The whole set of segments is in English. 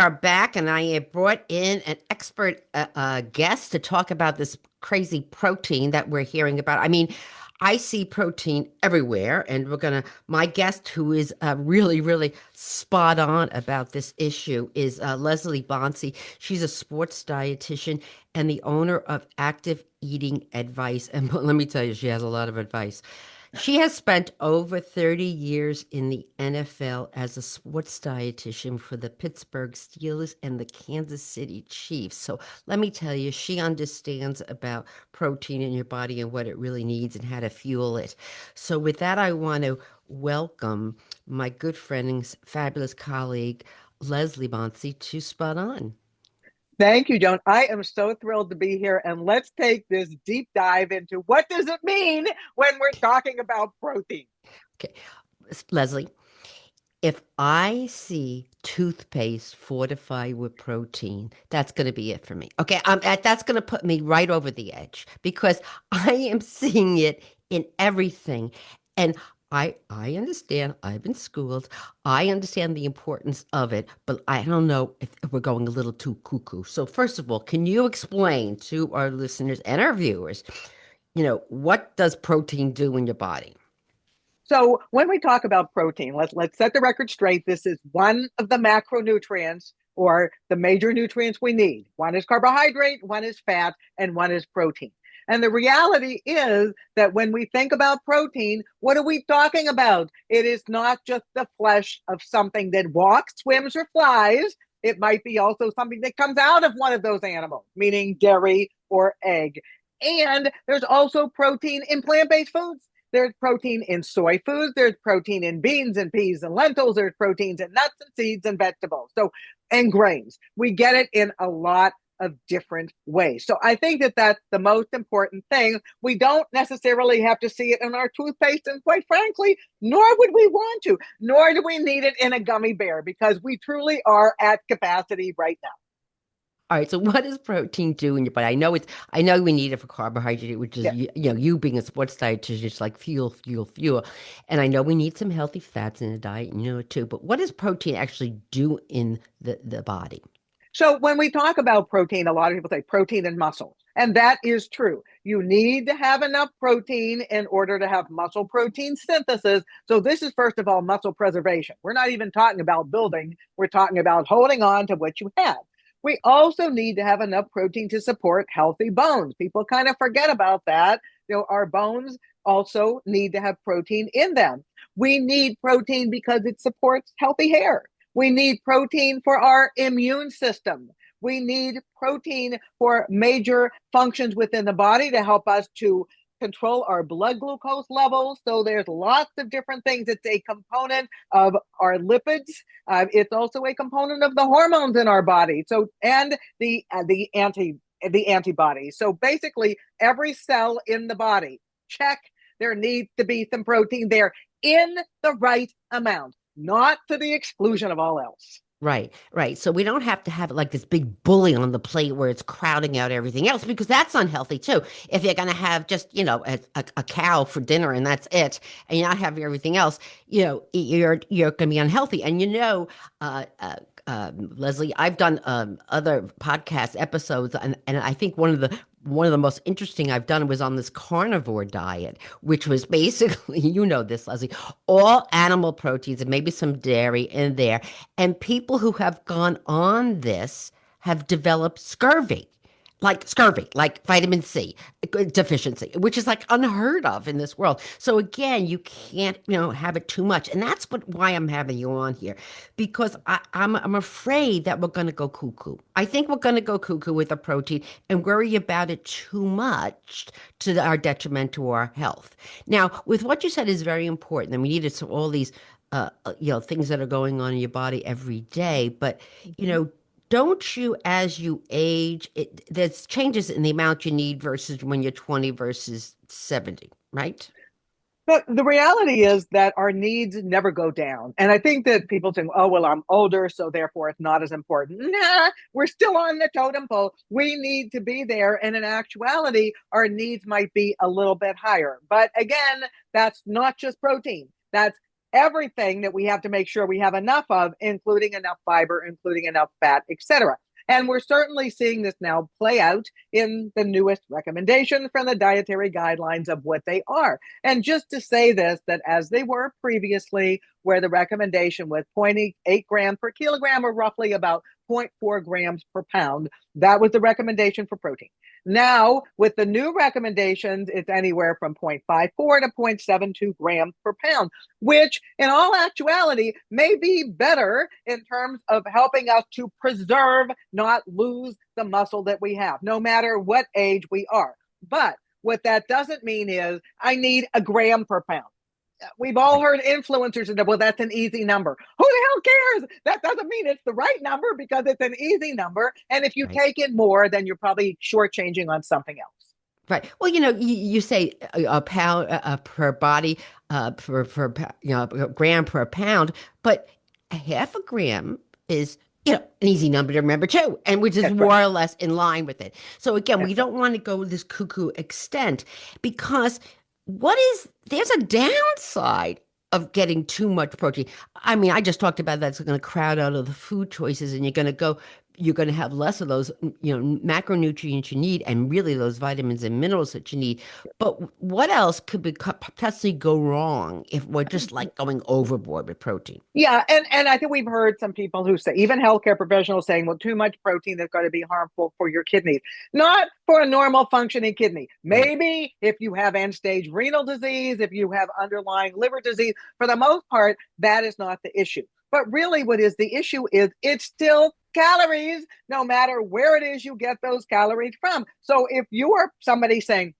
Are back, and I have brought in an expert guest to talk about this crazy protein that we're hearing about. I mean, I see protein everywhere, and my guest, who is really, really spot on about this issue, is Leslie Bonsi. She's a sports dietitian and the owner of Active Eating Advice. And let me tell you, she has a lot of advice. She has spent over 30 years in the NFL as a sports dietitian for the Pittsburgh Steelers and the Kansas City Chiefs. So let me tell you, she understands about protein in your body and what it really needs and how to fuel it. So, with that, I want to welcome my good friend and fabulous colleague, Leslie Bonsi, to Spot On. Thank you, Joan. I am so thrilled to be here. And let's take this deep dive into what does it mean when we're talking about protein? Okay, Leslie, if I see toothpaste fortified with protein, that's going to be it for me. Okay, that's going to put me right over the edge because I am seeing it in everything. And I understand, I've been schooled. I understand the importance of it, but I don't know if we're going a little too cuckoo. So first of all, can you explain to our listeners and our viewers, what does protein do in your body? So when we talk about protein, let's set the record straight. This is one of the macronutrients or the major nutrients we need. One is carbohydrate, one is fat, and one is protein. And the reality is that when we think about protein, what are we talking about? It is not just the flesh of something that walks, swims, or flies. It might be also something that comes out of one of those animals, meaning dairy or egg. And there's also protein in plant based foods. There's protein in soy foods. There's protein in beans and peas and lentils. There's proteins in nuts and seeds and vegetables. So, and grains. We get it in a lot of different ways. So I think that that's the most important thing. We don't necessarily have to see it in our toothpaste. And quite frankly, nor would we want to, nor do we need it in a gummy bear because we truly are at capacity right now. All right, so what does protein do in your body? I know we need it for carbohydrate, which is Yeah. you being a sports dietitian, it's like fuel, fuel, fuel. And I know we need some healthy fats in the diet, and you know it too. But what does protein actually do in the body? So when we talk about protein, a lot of people say protein and muscle, and that is true. You need to have enough protein in order to have muscle protein synthesis. So this is first of all muscle preservation. We're not even talking about building. We're talking about holding on to what you have. We also need to have enough protein to support healthy bones. People kind of forget about that. Our bones also need to have protein in them. We need protein because it supports healthy hair. We need protein for our immune system. We need protein for major functions within the body to help us to control our blood glucose levels. So there's lots of different things. It's a component of our lipids. It's also a component of the hormones in our body. So and the antibodies. So basically, every cell in the body, check. There needs to be some protein there in the right amount, not to the exclusion of all else. Right, right. So we don't have to have it like this big bully on the plate where it's crowding out everything else because that's unhealthy too. If you're going to have just, a cow for dinner and that's it, and you're not having everything else, you're going to be unhealthy. And Leslie, I've done other podcast episodes, and I think one of the most interesting I've done was on this carnivore diet, which was basically, you know this, Leslie, all animal proteins and maybe some dairy in there. And people who have gone on this have developed scurvy, like vitamin C deficiency, which is like unheard of in this world. So again, you can't, have it too much. And that's why I'm having you on here, because I'm afraid that we're going to go cuckoo. I think we're going to go cuckoo with the protein and worry about it too much to our detriment to our health. Now, with what you said is very important, and we needed all these things that are going on in your body every day. But, you Mm-hmm. know, don't you, as you age, there's changes in the amount you need versus when you're 20 versus 70, right? But the reality is that our needs never go down. And I think that people think, oh, well, I'm older, so therefore it's not as important. Nah, we're still on the totem pole. We need to be there. And in actuality, our needs might be a little bit higher. But again, that's not just protein. That's everything that we have to make sure we have enough of, including enough fiber, including enough fat, etc. And we're certainly seeing this now play out in the newest recommendations from the dietary guidelines of what they are. And just to say this, that as they were previously, where the recommendation was 0.8 grams per kilogram, or roughly about 0.4 grams per pound, that was the recommendation for protein. Now, with the new recommendations, it's anywhere from 0.54 to 0.72 grams per pound, which in all actuality may be better in terms of helping us to preserve, not lose the muscle that we have, no matter what age we are. But what that doesn't mean is I need a gram per pound. We've all Right, heard influencers say, well, that's an easy number. Who the hell cares? That doesn't mean it's the right number because it's an easy number. And if you right. take in more, then you're probably shortchanging on something else. Right. Well, you say a pound per body, a gram per pound, but a half a gram is, an easy number to remember too, and which is That's right. more or less in line with it. So again, we That's right. don't want to go this cuckoo extent because there's a downside of getting too much protein. I mean, I just talked about that's going to crowd out of the food choices, and you're going to have less of those, macronutrients you need, and really those vitamins and minerals that you need. But what else could potentially go wrong if we're just like going overboard with protein? Yeah, and I think we've heard some people who say, even healthcare professionals saying, well, too much protein is going to be harmful for your kidneys. Not for a normal functioning kidney. Right. Maybe if you have end stage renal disease, if you have underlying liver disease, for the most part, that is not the issue. But really, what is the issue is it's still calories, no matter where it is you get those calories from. So if you are somebody saying,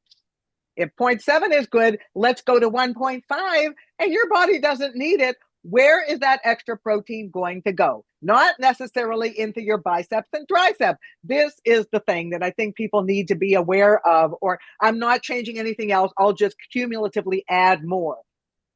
if zero point 0.7 is good, let's go to 1.5, and your body doesn't need it, where is that extra protein going to go? Not necessarily into your biceps and triceps. This is the thing that I think people need to be aware of, or I'm not changing anything else. I'll just cumulatively add more.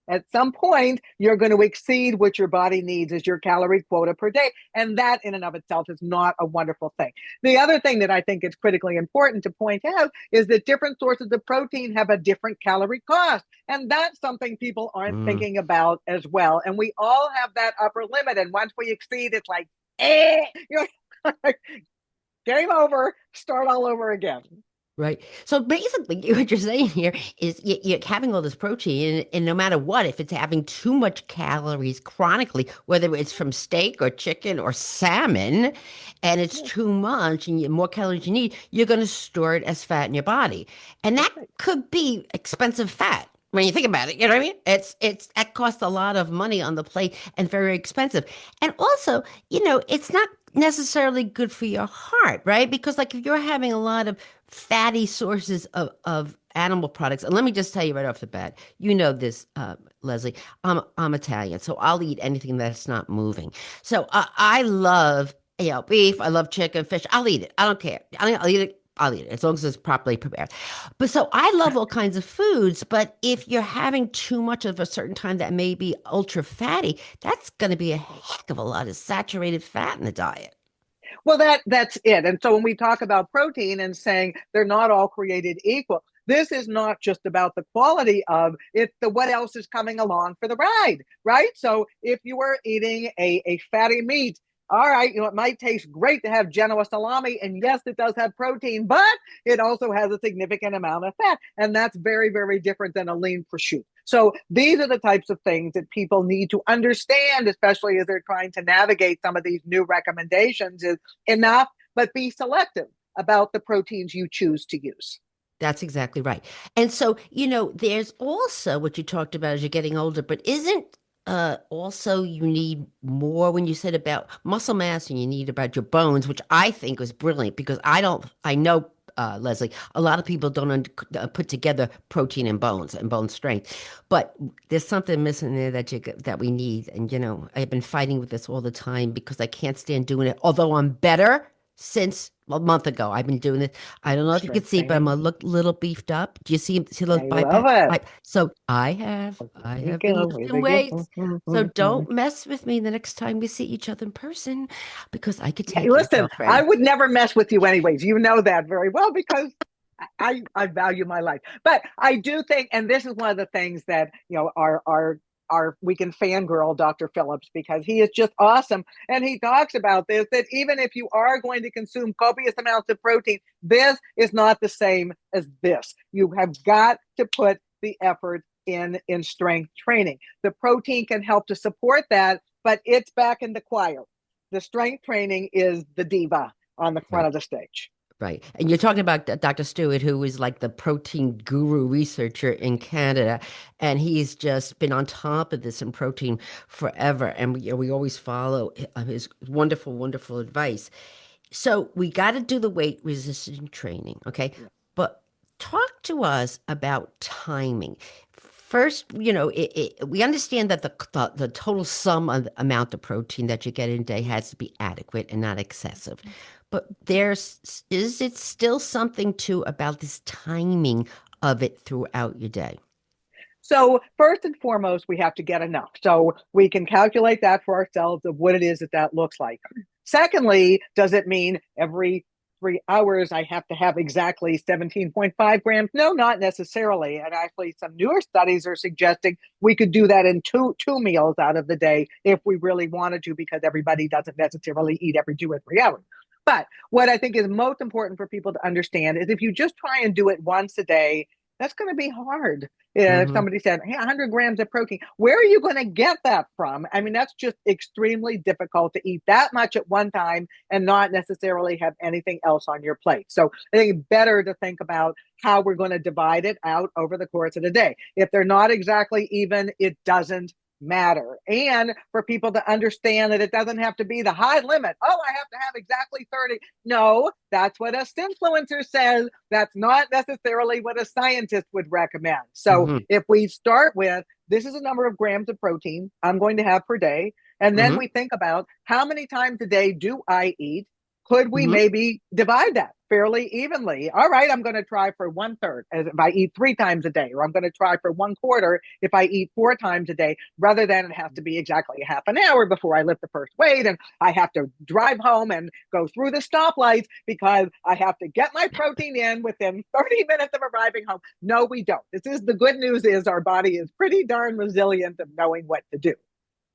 At some point, you're going to exceed what your body needs as your calorie quota per day. And that in and of itself is not a wonderful thing. The other thing that I think is critically important to point out is that different sources of protein have a different calorie cost. And that's something people aren't Mm. thinking about as well. And we all have that upper limit. And once we exceed, it's like, you know, game over, start all over again. Right. So basically, what you're saying here is you're having all this protein, and no matter what, if it's having too much calories chronically, whether it's from steak or chicken or salmon, and it's Yeah, too much and more calories you need, you're going to store it as fat in your body. And that's that right. could be expensive fat. When you think about it, you know what I mean? It's that costs a lot of money on the plate and very expensive. And also, it's not necessarily good for your heart, right? Because like if you're having a lot of fatty sources of animal products. And let me just tell you right off the bat, you know this, Leslie. I'm Italian, so I'll eat anything that's not moving. So I love beef. I love chicken, fish. I'll eat it. I don't care. I'll eat it. I'll eat it as long as it's properly prepared. But so I love all kinds of foods. But if you're having too much of a certain time that may be ultra fatty, that's going to be a heck of a lot of saturated fat in the diet. Well, that's it. And so when we talk about protein and saying they're not all created equal, this is not just about the quality of it, the what else is coming along for the ride, right? So if you are eating a fatty meat, all right, it might taste great to have Genoa salami, and yes, it does have protein, but it also has a significant amount of fat, and that's very, very different than a lean prosciutto. So these are the types of things that people need to understand, especially as they're trying to navigate some of these new recommendations. Is enough, but be selective about the proteins you choose to use. That's exactly right. And so, there's also what you talked about as you're getting older, but isn't also you need more when you said about muscle mass and you need about your bones, which I think was brilliant because I know, Leslie, a lot of people don't put together protein and bone strength, but there's something missing there that we need. And, I've been fighting with this all the time because I can't stand doing it, although I'm better since a month ago. I've been doing it. I don't know if you can see, but I'm a Stretching. little beefed up. Do you see those I love it. So I We have been go, we lifting go. weights. So don't mess with me the next time we see each other in person because I could Hey, take your listen, I girlfriend. would never mess with you anyways. You know that very well because I value my life. But I do think, and this is one of the things that our we can fangirl Dr. Phillips because he is just awesome. And he talks about this, that even if you are going to consume copious amounts of protein, this is not the same as this. You have got to put the effort in strength training. The protein can help to support that, but it's back in the choir. The strength training is the diva on the front Right. of the stage. Right. And you're talking about Dr. Stewart, who is like the protein guru researcher in Canada. And he's just been on top of this in protein forever. And we always follow his wonderful, wonderful advice. So we got to do the weight resistant training. Okay. Yeah. But talk to us about timing. First, we understand that the total sum of the amount of protein that you get in a day has to be adequate and not excessive. But is it still something too about this timing of it throughout your day? So first and foremost, we have to get enough. So we can calculate that for ourselves of what it is that that looks like. Secondly, does it mean every 3 hours I have to have exactly 17.5 grams? No, not necessarily. And actually, some newer studies are suggesting we could do that in two meals out of the day if we really wanted to, because everybody doesn't necessarily eat every 2 or 3 hours. But what I think is most important for people to understand is if you just try and do it once a day, that's going to be hard. If Hmm. somebody said, hey, 100 grams of protein, where are you going to get that from? I mean, that's just extremely difficult to eat that much at one time and not necessarily have anything else on your plate. So I think it's better to think about how we're going to divide it out over the course of the day. If they're not exactly even, it doesn't matter. And for people to understand that it doesn't have to be the high limit. Oh, I have to have exactly 30. No, that's what a influencer says. That's not necessarily what a scientist would recommend. So Hmm. if we start with this is a number of grams of protein I'm going to have per day, and then Hmm. we think about how many times a day do I eat, could we Hmm. maybe divide that fairly evenly? All right, I'm going to try for 1/3 as if I eat 3 times a day, or I'm going to try for 1/4 if I eat 4 times a day, rather than it has to be exactly a half an hour before I lift the first weight and I have to drive home and go through the stoplights because I have to get my protein in within 30 minutes of arriving home. No, we don't. This is the good news is our body is pretty darn resilient of knowing what to do.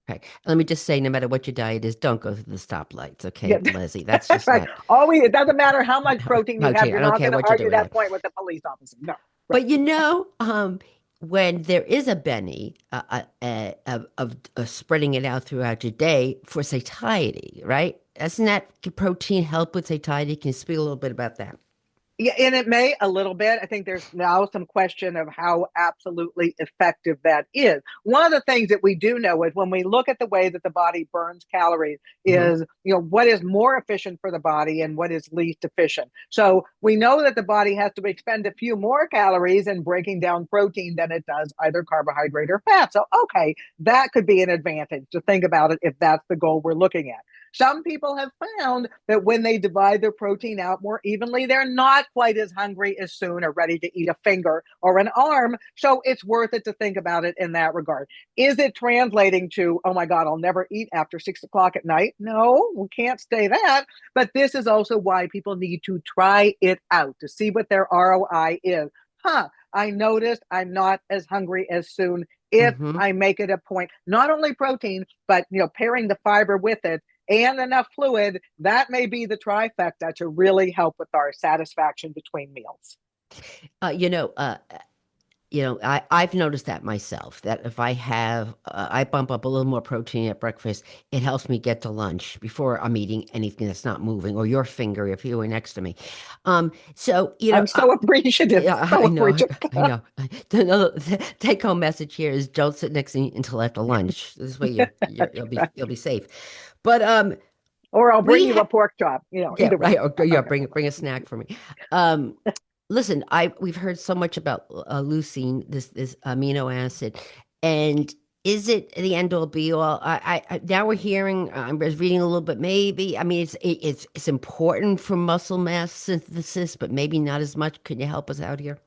Okay. Let me just say, no matter what your diet is, don't go through the stoplights. Okay, Yeah. Leslie, that's just Right. not Always, it doesn't matter how much protein you have. okay. You're I don't not care going to what you're argue doing that there. point with the police officer. No. Right. But when there is a Benny of spreading it out throughout your day for satiety, right? Doesn't that protein help with satiety? Can you speak a little bit about that? Yeah, and it may a little bit. I think there's now some question of how absolutely effective that is. One of the things that we do know is when we look at the way that the body burns calories Hmm. is, what is more efficient for the body and what is least efficient. So we know that the body has to expend a few more calories in breaking down protein than it does either carbohydrate or fat. So, okay, that could be an advantage to think about it if that's the goal we're looking at. Some people have found that when they divide their protein out more evenly, they're not quite as hungry as soon or ready to eat a finger or an arm. So it's worth it to think about it in that regard. Is it translating to, oh my God, I'll never eat after 6 o'clock at night? No, we can't say that. But this is also why people need to try it out to see what their ROI is. I noticed I'm not as hungry as soon if Hmm. I make it a point, not only protein, but pairing the fiber with it and enough fluid, that may be the trifecta to really help with our satisfaction between meals. Uh, you know, uh, I've noticed that myself, that if I bump up a little more protein at breakfast, it helps me get to lunch before I'm eating anything that's not moving, or your finger if you were next to me. So, I'm so appreciative, yeah, so I know, appreciative. I know. The take home message here is don't sit next to me until after lunch. This way you'll be safe. But Or I'll bring we you have a pork chop, yeah, either way. right. Or, yeah, Okay. bring a snack for me. Um, Listen, we've heard so much about leucine, this amino acid, and is it the end all be all? Now we're hearing. I was reading a little bit. Maybe I mean it's important for muscle mass synthesis, but maybe not as much. Can you help us out here?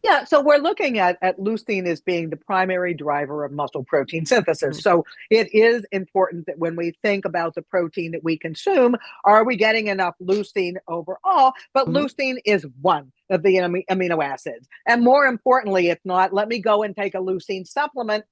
Yeah, so we're looking at leucine as being the primary driver of muscle protein synthesis. Mhm. So it is important that when we think about the protein that we consume, are we getting enough leucine overall? But Hmm. leucine is one of the amino acids. And more importantly, it's not, let me go and take a leucine supplement.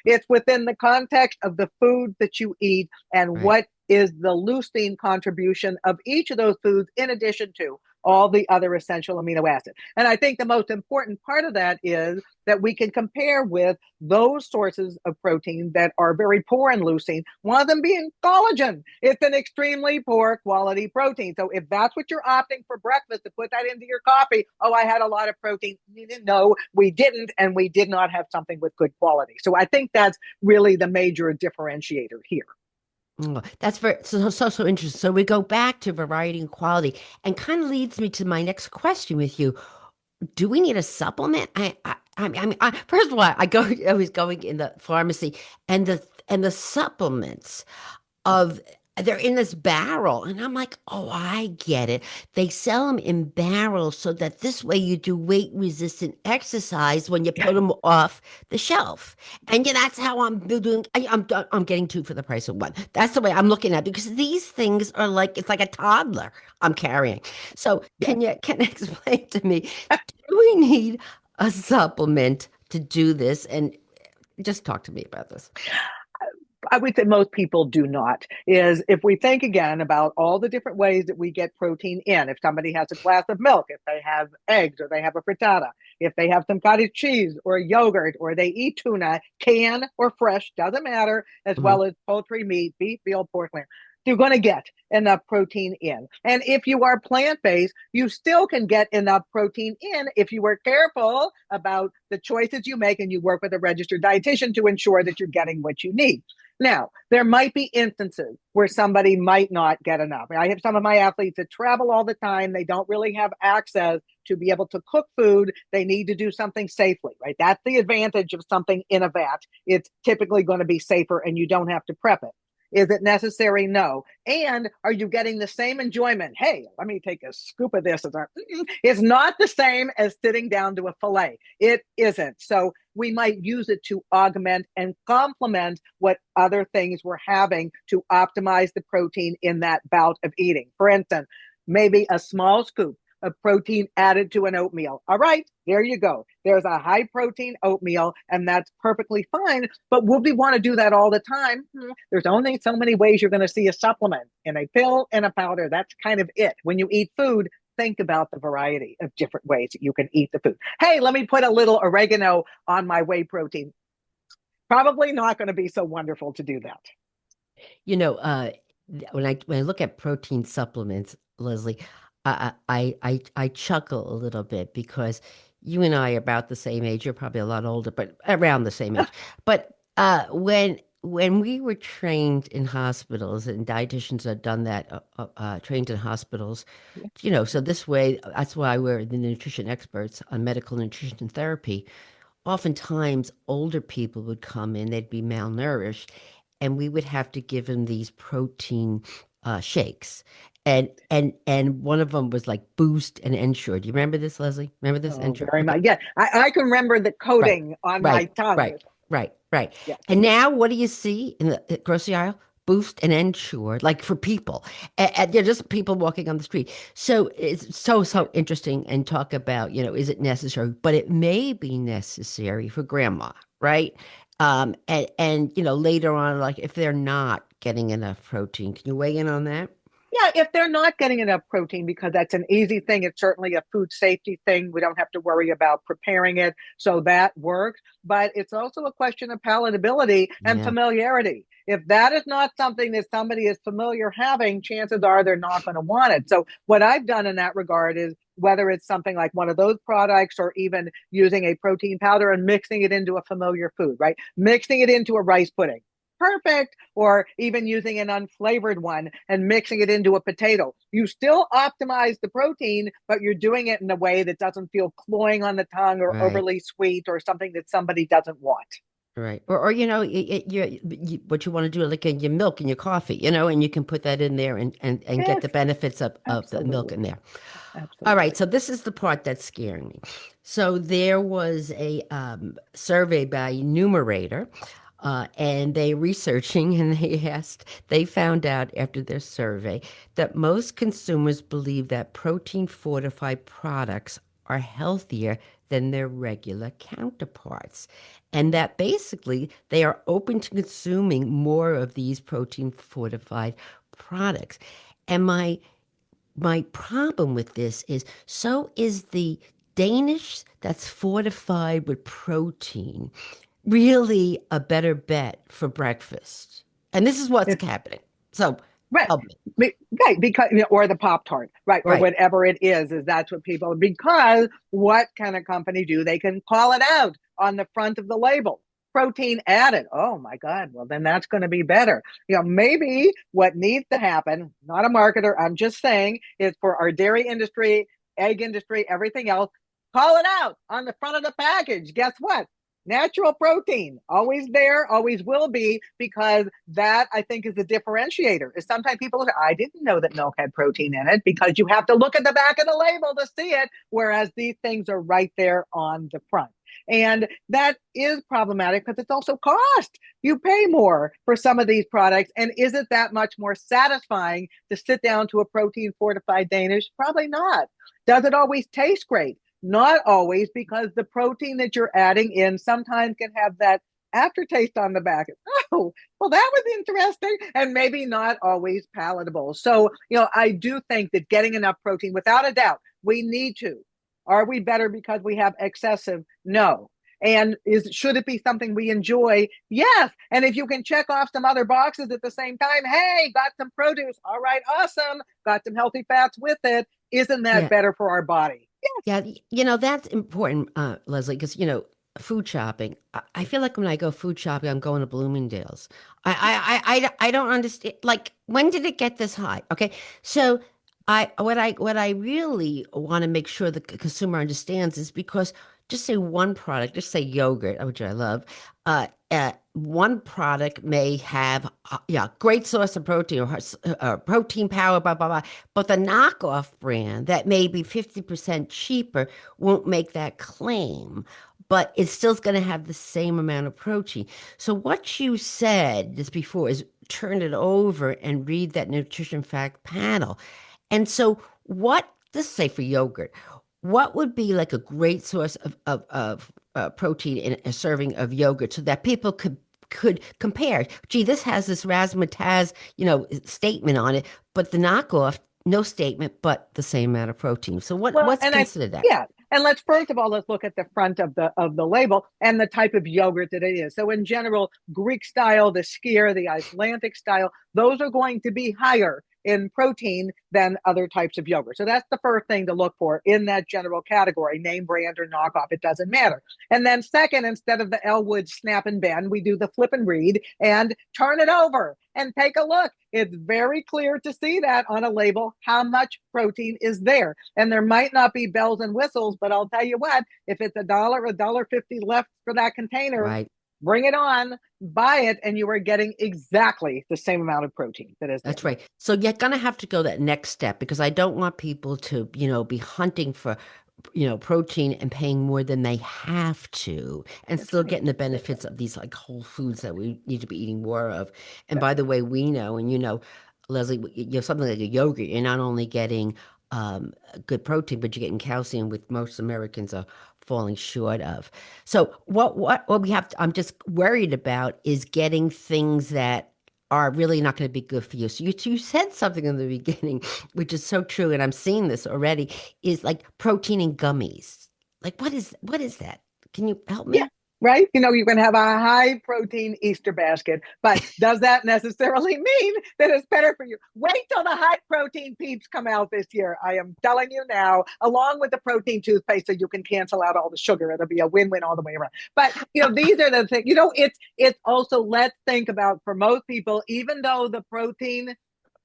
It's within the context of the food that you eat and Right. what is the leucine contribution of each of those foods in addition to all the other essential amino acids. And I think the most important part of that is that we can compare with those sources of protein that are very poor in leucine, one of them being collagen. It's an extremely poor quality protein. So if that's what you're opting for breakfast to put that into your coffee, oh, I had a lot of protein. No, we didn't, and we did not have something with good quality. So I think that's really the major differentiator here. Oh, that's very so interesting. So we go back to variety and quality, and kind of leads me to my next question with you. Do we need a supplement? First of all, I was going in the pharmacy, and the supplements of they're in this barrel, and I'm like, oh, I get it. They sell them in barrels so that this way you do weight resistant exercise when you put them off the shelf. And yeah, that's how I'm doing. I'm getting two for the price of one. That's the way I'm looking at it because these things are like it's like a toddler I'm carrying. So Yes. can you explain to me, do we need a supplement to do this? And just talk to me about this. I would say most people do not. Is if we think again about all the different ways that we get protein in, if somebody has a glass of milk, if they have eggs or they have a frittata, if they have some cottage cheese or yogurt or they eat tuna, can or fresh, doesn't matter, as Mhm. well as poultry, meat, beef, veal, pork, lamb, you're going to get enough protein in. And if you are plant based, you still can get enough protein in if you are careful about the choices you make and you work with a registered dietitian to ensure that you're getting what you need. Now, there might be instances where somebody might not get enough. I have some of my athletes that travel all the time. They don't really have access to be able to cook food. They need to do something safely, right? That's the advantage of something in a vat. It's typically going to be safer and you don't have to prep it. Is it necessary? No. And are you getting the same enjoyment? Hey, let me take a scoop of this. It's not the same as sitting down to a fillet. It isn't. So we might use it to augment and complement what other things we're having to optimize the protein in that bout of eating. For instance, maybe a small scoop of protein added to an oatmeal. All right, there you go. There's a high protein oatmeal, and that's perfectly fine. But would we want to do that all the time? There's only so many ways you're going to see a supplement in a pill and a powder. That's kind of it. When you eat food, think about the variety of different ways that you can eat the food. Hey, let me put a little oregano on my whey protein. Probably not going to be so wonderful to do that. You know, when I look at protein supplements, Leslie, I chuckle a little bit because you and I are about the same age. You're probably a lot older, but around the same age. But when we were trained in hospitals, and dietitians had done that, trained in hospitals, so this way, that's why we're the nutrition experts on medical nutrition therapy. Oftentimes older people would come in, they'd be malnourished, and we would have to give them these protein shakes. And one of them was like Boost and Ensure. Do you remember this, Leslie? Remember this Oh, Ensure? very Okay. much. Yeah, I can remember the Right, coating on my right, tongue. right, right. Yes. And now what do you see in the grocery aisle? Boost and Ensure, like for people. And they're just people walking on the street. So it's so interesting and talk about, is it necessary? But it may be necessary for grandma, right? And later on, like if they're not getting enough protein. Can you weigh in on that? Yeah, if they're not getting enough protein, because that's an easy thing, it's certainly a food safety thing. We don't have to worry about preparing it. So that works. But it's also a question of palatability and Yeah. familiarity. If that is not something that somebody is familiar having, chances are they're not going to want it. So, what I've done in that regard is whether it's something like one of those products or even using a protein powder and mixing it into a familiar food, right? Mixing it into a rice pudding. Perfect. Or even using an unflavored one and mixing it into a potato. You still optimize the protein, but you're doing it in a way that doesn't feel cloying on the tongue or Right. overly sweet or something that somebody doesn't want. Right. Or what you want to do, like in your milk and your coffee, and you can put that in there and get Yes, the benefits of the milk in absolutely. there. All right. Absolutely. So this is the part that's scaring me. So there was a survey by Numerator, and they researching and they found out after their survey that most consumers believe that protein fortified products are healthier than their regular counterparts. And that basically they are open to consuming more of these protein fortified products. And my problem with this is so is the Danish that's fortified with protein really a better bet for breakfast? And this is what's It's happening. So right. help me. Right, because or the Pop Tart, right, or Right. whatever it is that's what people, because what can a company do? They can call it out on the front of the label. Protein added. Oh my God. Well, then that's going to be better. Maybe what needs to happen, not a marketer, I'm just saying, is for our dairy industry, egg industry, everything else, call it out on the front of the package. Guess what? Natural protein, always there, always will be, because that I think is the differentiator. Is sometimes people say, I didn't know that milk had protein in it, because you have to look at the back of the label to see it, whereas these things are right there on the front. And that is problematic because it's also cost. You pay more for some of these products. And is it that much more satisfying to sit down to a protein fortified Danish? Probably not. Does it always taste great? Not always, because the protein that you're adding in sometimes can have that aftertaste on the back. Oh, well, that was interesting, and maybe not always palatable. So, I do think that getting enough protein, without a doubt, we need to. Are we better because we have excessive? No. And should it be something we enjoy? Yes. And if you can check off some other boxes at the same time, hey, got some produce. All right, awesome. Got some healthy fats with it. Isn't that Yeah. better for our body? Yeah, that's important, Leslie, because food shopping. I feel like when I go food shopping, I'm going to Bloomingdale's. I don't understand. Like, when did it get this high? Okay, so what I really want to make sure the consumer understands is because just say one product, just say yogurt, which I love. One product may have yeah, great source of protein or protein power, blah blah blah. But the knockoff brand that may be 50% cheaper won't make that claim, but it's still going to have the same amount of protein. So what you said just before is turn it over and read that nutrition fact panel. And so what, let's say for yogurt, what would be like a great source of protein in a serving of yogurt so that people could compare? Gee, this has this razzmatazz, statement on it, but the knockoff, no statement, but the same amount of protein. So Well, what's and considered that? yeah, and let's first of all let's look at the front of the label and the type of yogurt that it is. So in general, Greek style, the skyr, the Icelandic style, those are going to be higher in protein than other types of yogurt. So that's the first thing to look for in that general category, name brand or knockoff, it doesn't matter. And then second, instead of the Elwood snap and bend, we do the flip and read and turn it over and take a look. It's very clear to see that on a label how much protein is there. And there might not be bells and whistles, but I'll tell you what, if it's $1.50 left for that container, Right. bring it on, buy it, and you are getting exactly the same amount of protein that is there. That's right. So you're gonna have to go that next step because I don't want people to, be hunting for, protein and paying more than they have to and That's still right. getting the benefits of these like whole foods that we need to be eating more of. And That's by the right. way, we know, and Leslie, something like a yogurt, you're not only getting good protein, but you're getting calcium, which most Americans are falling short of. So what we have to, I'm just worried about is getting things that are really not going to be good for you. So you said something in the beginning, which is so true, and I'm seeing this already, is like protein in gummies. Like what is that? Can you help Yeah, me? right. You can have a high protein Easter basket, but does that necessarily mean that it's better for you? Wait till the high protein peeps come out this year. I am telling you now, along with the protein toothpaste, so you can cancel out all the sugar. It'll be a win-win all the way around. But these are the things. It's also, let's think about, for most people, even though the protein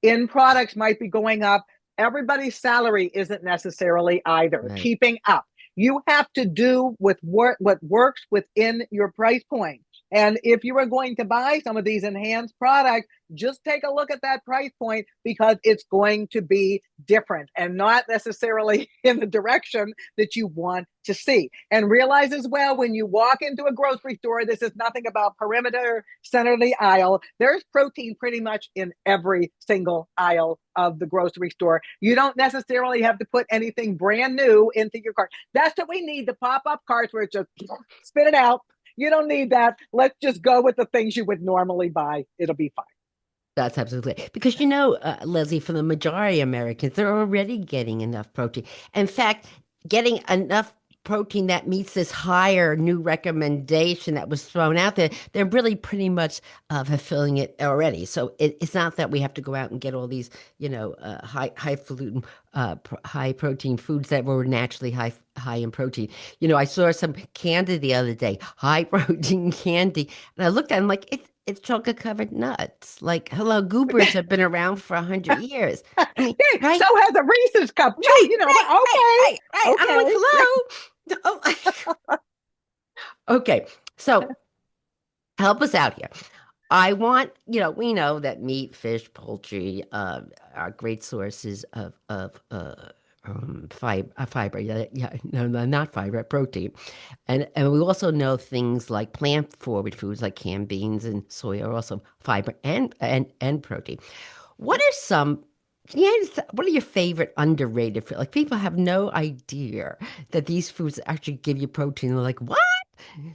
in products might be going up, everybody's salary isn't necessarily either Right. keeping up. You have to do with what works within your price point. And if you are going to buy some of these enhanced products, just take a look at that price point because it's going to be different and not necessarily in the direction that you want to see. And realize as well, when you walk into a grocery store, this is nothing about perimeter, center of the aisle. There's protein pretty much in every single aisle of the grocery store. You don't necessarily have to put anything brand new into your cart. That's what we need, the pop-up carts where it just spit it out. You don't need that. Let's just go with the things you would normally buy. It'll be fine. That's absolutely because Leslie, for the majority of Americans, they're already getting enough protein. In fact, getting enough protein that meets this higher new recommendation that was thrown out there, they're really pretty much fulfilling it already. So it's not that we have to go out and get all these, highfalutin, high protein foods that were naturally high in protein. I saw some candy the other day, high protein candy, and I looked at it, I'm like, it's chocolate covered nuts. Like, hello, goobers have been around for 100 years. I mean, So right, has a Reese's cup. right, But right, right, right, right. I'm like, okay. hello. Oh, okay, so help us out here. I want, we know that meat, fish, poultry are great sources of fiber. Yeah, yeah, no, not fiber, protein. And we also know things like plant-forward foods like canned beans and soy are also fiber and protein. What are some, yeah, what are your favorite underrated food? Like people have no idea that these foods actually give you protein. They're like, what?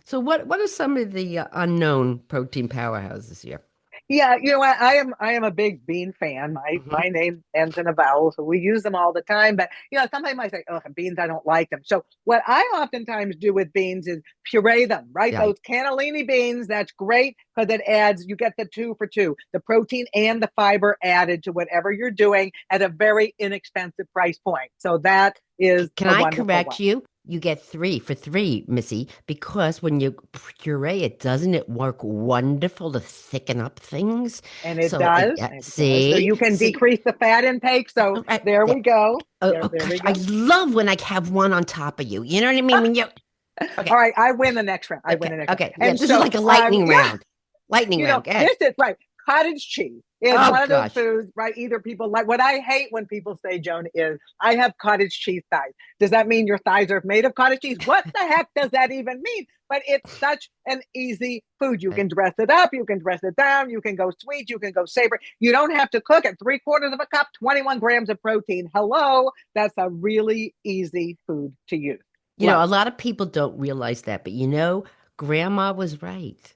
So what are some of the unknown protein powerhouses here? Yeah, you know what? I am a big bean fan. My Hmm. my name ends in a vowel, so we use them all the time. But sometimes I say, "Oh, beans, I don't like them." So what I oftentimes do with beans is puree them. Right, Right. those cannellini beans. That's great because it adds. You get the two for two, the protein and the fiber added to whatever you're doing at a very inexpensive price point. So that is Can a I wonderful one. correct you? You get three for three, Missy, because when you puree it, doesn't it work wonderful to thicken up things? And it So, does. yeah, It does. So see, you can see, decrease the fat intake. So right there there. we go. Oh, There, oh there gosh, we I go. love when I have one on top of you. You know what I mean? When you, All okay, right, I win the next round. I win okay, the next round. okay, yeah, And this is so, like a lightning yeah, round. Lightning round. Go ahead. this is right. Cottage cheese is Oh one of those gosh. foods, right? Either people like what I hate when people say, Joan, is I have cottage cheese thighs. Does that mean your thighs are made of cottage cheese? What the heck does that even mean? But it's such an easy food. You Right. can dress it up, you can dress it down, you can go sweet, you can go savory. You don't have to cook it. 3/4 of a cup, 21 grams of protein. Hello, that's a really easy food to use. Love A it. lot of people don't realize that, but Grandma was right.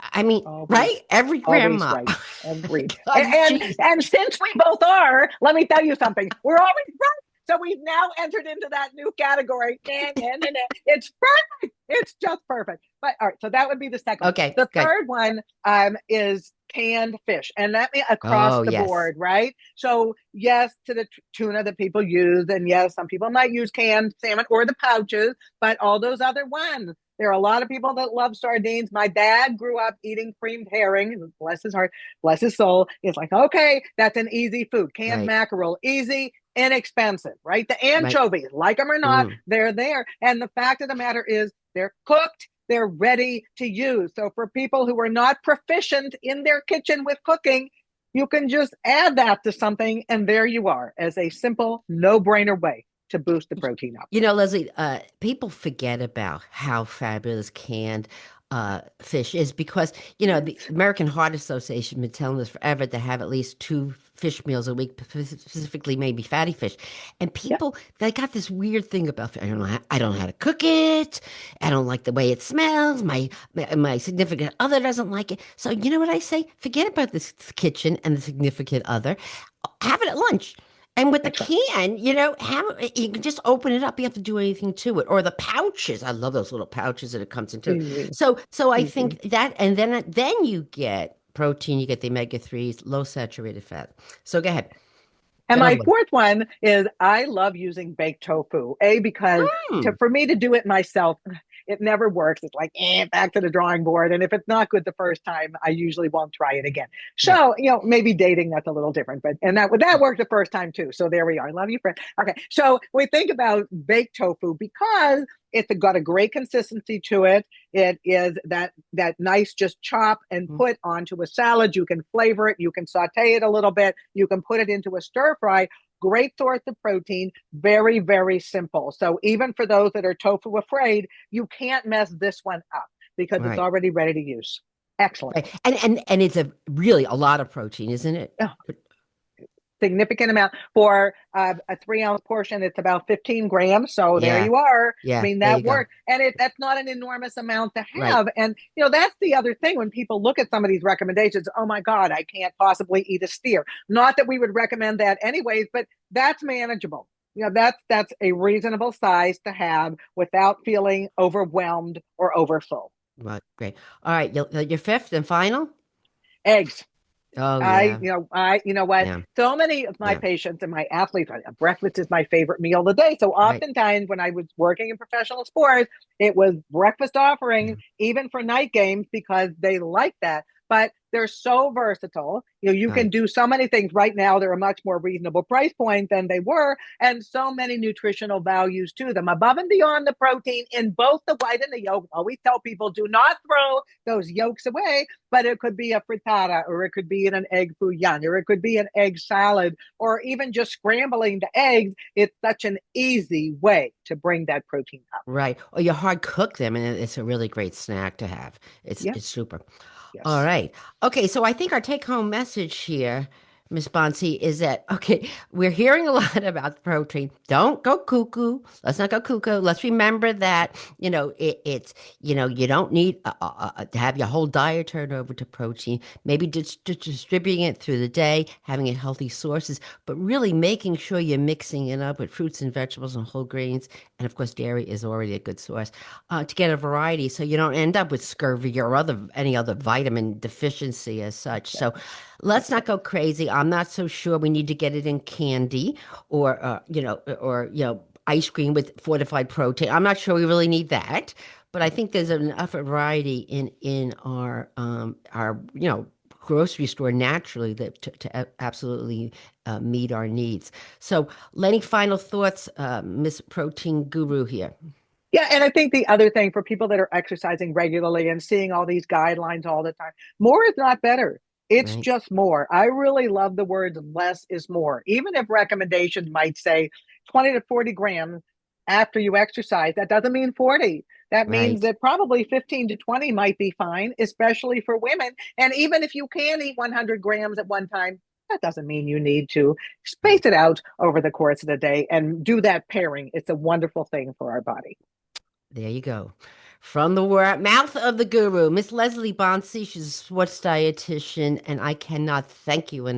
I mean, Always, right? Every always grandma. right. Agreed. Cottage cheese. And since we both are, let me tell you something. We're always right. So we've now entered into that new category. Nah, nah, nah, nah. It's perfect. It's just perfect. But all right, so that would be the second one. Okay, The good. third one is canned fish, and that means across Oh, the yes. board, right? So yes, to the tuna that people use, and yes, some people might use canned salmon or the pouches, but all those other ones. There are a lot of people that love sardines. My dad grew up eating creamed herring. Bless his heart, bless his soul. It's like, okay, that's an easy food. Canned Right, mackerel, easy, inexpensive, right? The right. anchovies, like them or not, Mm. they're there. And the fact of the matter is, they're cooked, they're ready to use. So for people who are not proficient in their kitchen with cooking, you can just add that to something, and there you are, as a simple, no brainer way to boost the protein up. Leslie, people forget about how fabulous canned fish is because, the Yes. American Heart Association been telling us forever to have at least two fish meals a week, specifically maybe fatty fish. And Yep. people, they got this weird thing about fish. I don't know how to cook it. I don't like the way it smells. My significant other doesn't like it. So you know what I say? Forget about this kitchen and the significant other. Have it at lunch. And with the That's right. can, you can just open it up. You have to do anything to it. Or the pouches. I love those little pouches that it comes into. Mm-hmm. So I Mm-hmm. think that, and then you get protein. You get the omega 3s, low saturated fat. So go ahead, And another my one. fourth one is I love using baked tofu. Because Mm, for me to do it myself, it never works. It's like, back to the drawing board. And if it's not good the first time, I usually won't try it again. Right. So, maybe dating, that's a little different, but, and that worked the first time too. So there we are. I love you, friend. Okay. So we think about baked tofu because it's got a great consistency to it. It is that nice just chop and Mm. put onto a salad. You can flavor it. You can saute it a little bit. You can put it into a stir fry. Great source of protein. Very, very simple. So even for those that are tofu afraid, you can't mess this one up because it's Right. already ready to use. Excellent. Right. And it's a really a lot of protein, isn't it? Oh, significant amount for a 3 ounce portion. It's about 15 grams. So there Yeah. you are. I Yeah. mean, There you that go. works. And that's not an enormous amount to Right. have. And, that's the other thing when people look at some of these recommendations. Oh my God, I can't possibly eat a steer. Not that we would recommend that anyways, but that's manageable. That's a reasonable size to have without feeling overwhelmed or overfull. Right. Great. All right. Your fifth and final? Eggs. Oh, yeah. You know what? Yeah. So many of my Yeah. patients and my athletes, breakfast is my favorite meal of the day. So Right. oftentimes when I was working in professional sports, it was breakfast Yeah. offering, even for night games, because they like that. But they're so versatile. You can Right. do so many things right now. They're a much more reasonable price point than they were, and so many nutritional values to them above and beyond the protein in both the white and the yolk. Always tell people do not throw those yolks away, but it could be a frittata, or it could be in an egg bouillon, or it could be an egg salad, or even just scrambling the eggs. It's such an easy way to bring that protein up. Right. Or you hard cook them, and it's a really great snack to have. Yeah. It's super. All Yes. right. Okay, so I think our take-home message here, Miss Bonsi, is that okay, we're hearing a lot about protein. Don't go cuckoo. Let's not go cuckoo. Let's remember that, it's, you don't need to have your whole diet turned over to protein. Maybe just distributing it through the day, having it healthy sources, but really making sure you're mixing it up with fruits and vegetables and whole grains. And of course, dairy is already a good source to get a variety so you don't end up with scurvy or any other vitamin deficiency as such. So Exactly. let's not Exactly. go crazy. I'm not so sure we need to get it in candy or ice cream with fortified protein. I'm not sure we really need that, but I think there's enough variety in our grocery store naturally that to absolutely meet our needs. So, Lenny, final thoughts, Miss Protein Guru here, Yeah, and I think the other thing for people that are exercising regularly and seeing all these guidelines all the time, more is not better. It's right? just more. I really love the words less is more. Even if recommendations might say 20 to 40 grams after you exercise, that doesn't mean 40. That means Right. that probably 15 to 20 might be fine, especially for women. And even if you can eat 100 grams at one time, that doesn't mean you need to space Right. it out over the course of the day and do that pairing. It's a wonderful thing for our body. There you go. From the word mouth of the guru, Miss Leslie Bonsi, she's a sports dietitian, and I cannot thank you enough.